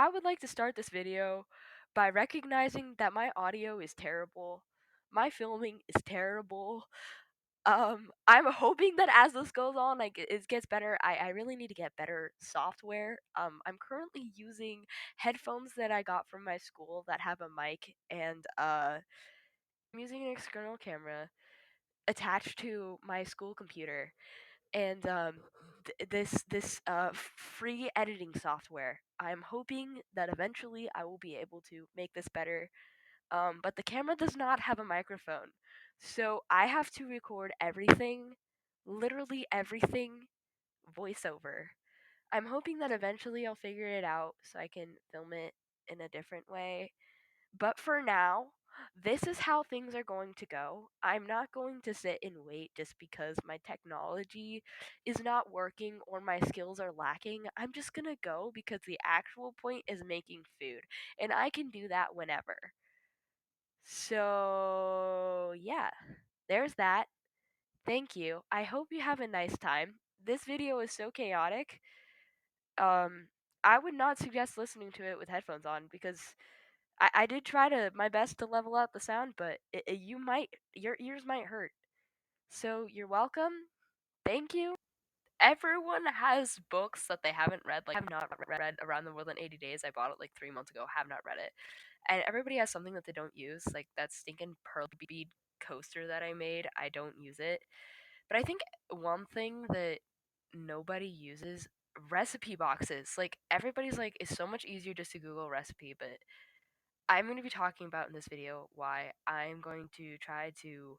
I would like to start this video by recognizing that my audio is terrible. My filming is terrible. I'm hoping that as this goes on, like it gets better. I really need to get better software. I'm currently using headphones that I got from my school that have a mic, and I'm using an external camera attached to my school computer, and this free editing software. I'm hoping that eventually I will be able to make this better. But the camera does not have a microphone, so I have to record everything, literally everything, voiceover. I'm hoping that eventually I'll figure it out so I can film it in a different way. But for now, this is how things are going to go. I'm not going to sit and wait just because my technology is not working or my skills are lacking. I'm just gonna go because the actual point is making food, and I can do that whenever. So, yeah, there's that. Thank you. I hope you have a nice time. This video is so chaotic. Um, I would not suggest listening to it with headphones on because I did try to my best to level out the sound, but your ears might hurt. So you're welcome. Thank you. Everyone has books that they haven't read. Like, I have not read Around the World in 80 Days. I bought it like 3 months ago. Have not read it. And everybody has something that they don't use. Like that stinking pearl bead coaster that I made. I don't use it. But I think one thing that nobody uses, recipe boxes. Like everybody's like, it's so much easier just to Google recipe, but I'm going to be talking about in this video why I'm going to try to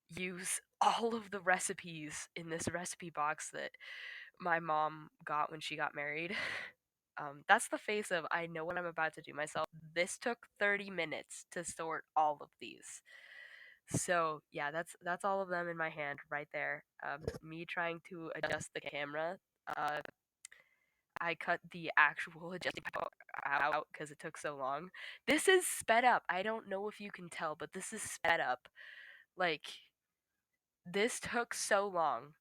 use all of the recipes in this recipe box that my mom got when she got married. That's the face of I know what I'm about to do myself. This took 30 minutes to sort all of these. So yeah, that's all of them in my hand right there. Me trying to adjust the camera. Uh, I cut the actual adjusting out because it took so long. This is sped up. I don't know if you can tell, but this is sped up. Like, this took so long.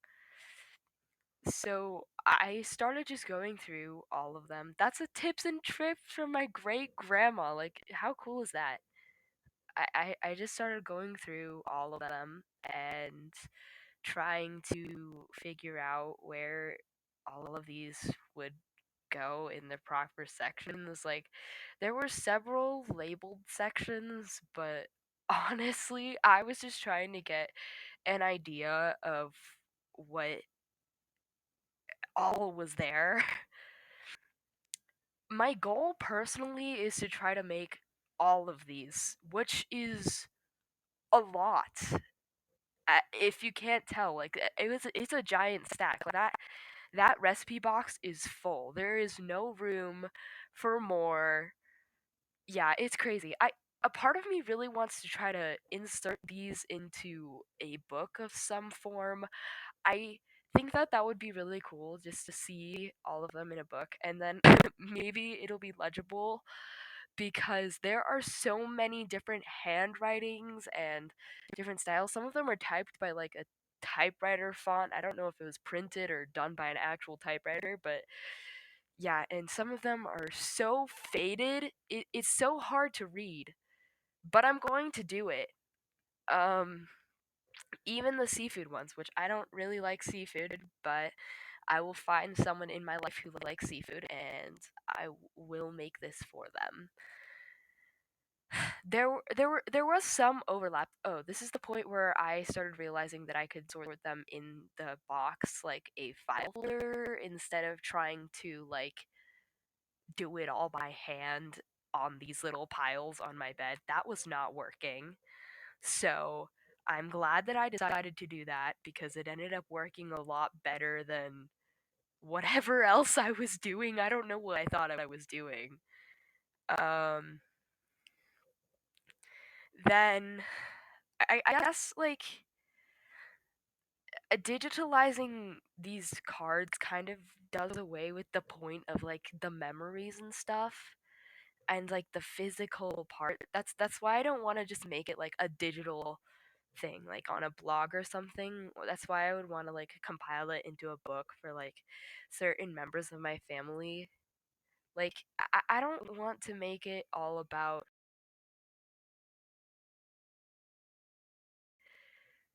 So I started just going through all of them. That's a tips and trips from my great grandma. Like, how cool is that? I just started going through all of them and trying to figure out where all of these would go in the proper sections. Like, there were several labeled sections, but honestly, I was just trying to get an idea of what all was there. My goal personally is to try to make all of these, which is a lot. If you can't tell, like it's a giant stack. Like that recipe box is full. There is no room for more. Yeah, it's crazy. A part of me really wants to try to insert these into a book of some form. I think that that would be really cool just to see all of them in a book, and then maybe it'll be legible because there are so many different handwritings and different styles. Some of them are typed by like a typewriter font. I don't know if it was printed or done by an actual typewriter, but yeah, and some of them are so faded. It's so hard to read, but I'm going to do it. Um, Even the seafood ones, which I don't really like seafood, but I will find someone in my life who likes seafood and will make this for them. There was some overlap. Oh, this is the point where I started realizing that I could sort them in the box like a file folder instead of trying to like do it all by hand on these little piles on my bed. That was not working. So I'm glad that I decided to do that because it ended up working a lot better than whatever else I was doing. I don't know what I thought I was doing. Um, then I guess like digitalizing these cards kind of does away with the point of like the memories and stuff and like the physical part. That's why I don't want to just make it like a digital thing like on a blog or something. That's why I would want to like compile it into a book for like certain members of my family. Like, I don't want to make it all about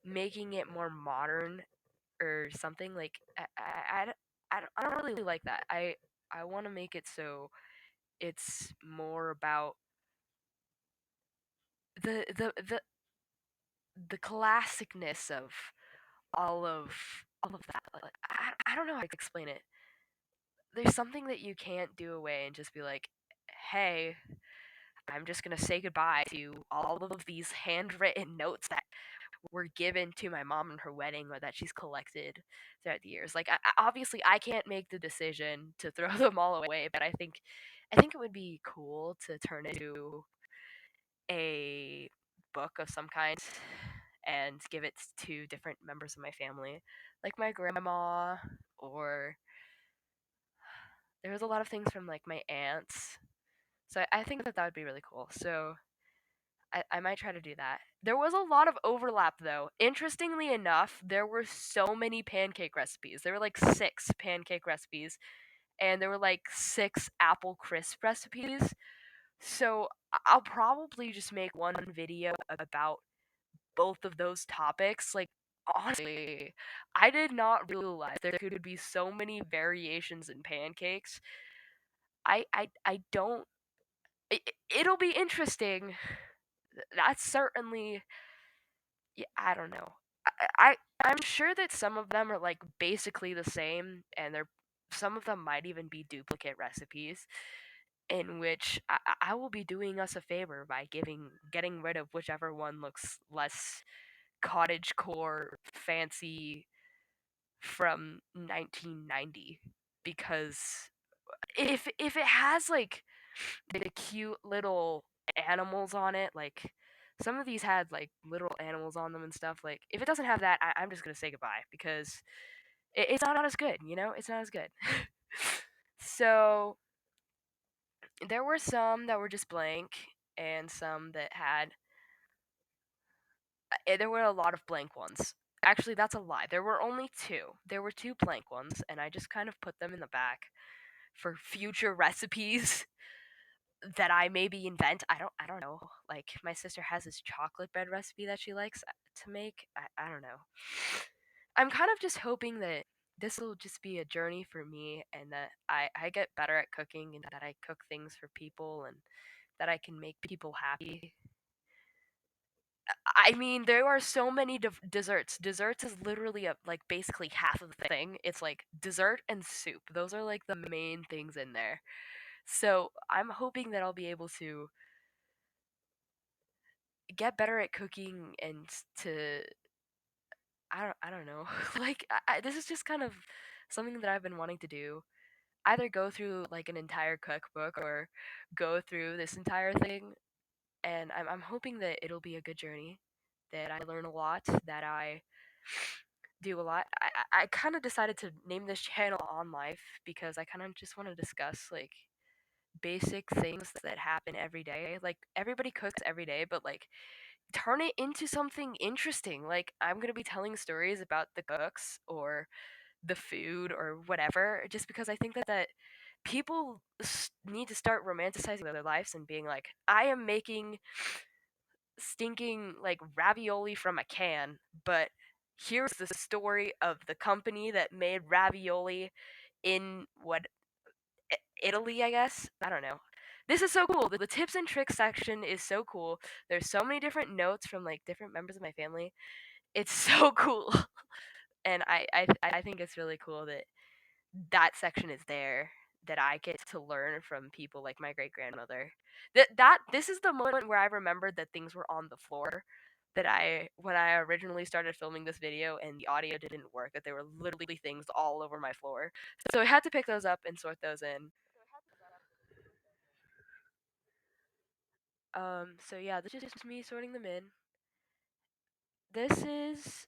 making it more modern or something. Like, I don't really like that. I want to make it so it's more about the the classicness of all of that. Like, I don't know how to explain it. There's something that you can't do away and just be like, hey, I'm just gonna say goodbye to all of these handwritten notes that were given to my mom in her wedding or that she's collected throughout the years. Like, obviously, I can't make the decision to throw them all away, but I think it would be cool to turn it into a book of some kind and give it to different members of my family, like my grandma, or there was a lot of things from like my aunts. So I think that that would be really cool. So I might try to do that. There was a lot of overlap though. Interestingly enough, there were so many pancake recipes. There were like 6 pancake recipes, and there were like 6 apple crisp recipes. So I'll probably just make one video about both of those topics. Like, honestly, I did not realize there could be so many variations in pancakes. I don't. It'll be interesting. That's certainly. Yeah, I don't know. I'm sure that some of them are like basically the same, and they're some of them might even be duplicate recipes. In which I will be doing us a favor by getting rid of whichever one looks less cottage core fancy from 1990, because if it has like the cute little animals on it, like some of these had like little animals on them and stuff, like if it doesn't have that, I'm just gonna say goodbye because it's not as good, you know, it's not as good. So there were some that were just blank and some that had there were a lot of blank ones. Actually, that's a lie. There were only two. There were two blank ones, and I just kind of put them in the back for future recipes that I maybe invent. I don't know. Like my sister has this chocolate bread recipe that she likes to make. I don't know. I'm kind of just hoping that this will just be a journey for me and that I get better at cooking and that I cook things for people and that I can make people happy. I mean, there are so many desserts. Desserts is literally like basically half of the thing. It's like dessert and soup. Those are like the main things in there. So I'm hoping that I'll be able to get better at cooking and to I don't know. Like this is just kind of something that I've been wanting to do. Either go through like an entire cookbook or go through this entire thing, and I'm hoping that it'll be a good journey, that I learn a lot, that I do a lot. I kind of decided to name this channel On Life because I kind of just want to discuss like basic things that happen every day. Like everybody cooks every day, but like turn it into something interesting. Like I'm going to be telling stories about the cooks or the food or whatever just because I think that people need to start romanticizing their lives and being like, I am making stinking like ravioli from a can, but here's the story of the company that made ravioli in what Italy, I guess. I don't know. This is so cool. The tips and tricks section is so cool. There's so many different notes from like different members of my family. It's so cool. And I think it's really cool that that section is there, that I get to learn from people like my great grandmother. That this is the moment where I remembered that things were on the floor. That I when I originally started filming this video and the audio didn't work, that there were literally things all over my floor. So I had to pick those up and sort those in. So yeah, this is just me sorting them in. This is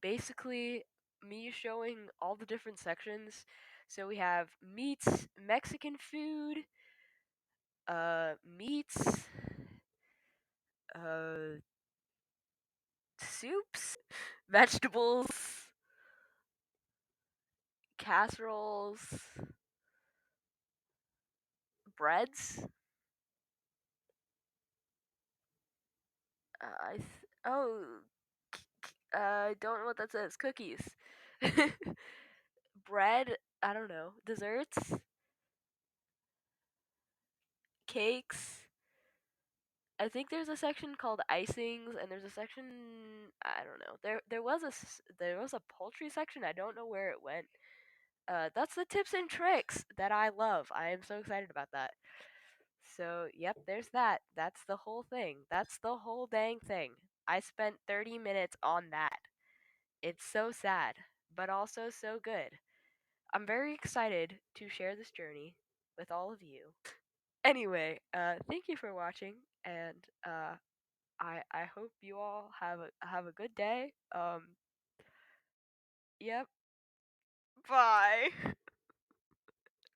basically me showing all the different sections. So we have meats, Mexican food, meats, uh, soups, vegetables, casseroles, breads. Oh, I don't know what that says. Cookies. Bread. I don't know. Desserts. Cakes. I think there's a section called icings, and there's a section I don't know. There was a poultry section. I don't know where it went. That's the tips and tricks that I love. I am so excited about that. So yep, there's that. That's the whole thing. That's the whole dang thing. I spent 30 minutes on that. It's so sad, but also so good. I'm very excited to share this journey with all of you. Anyway, thank you for watching, and I hope you all have a good day. Yep. Bye.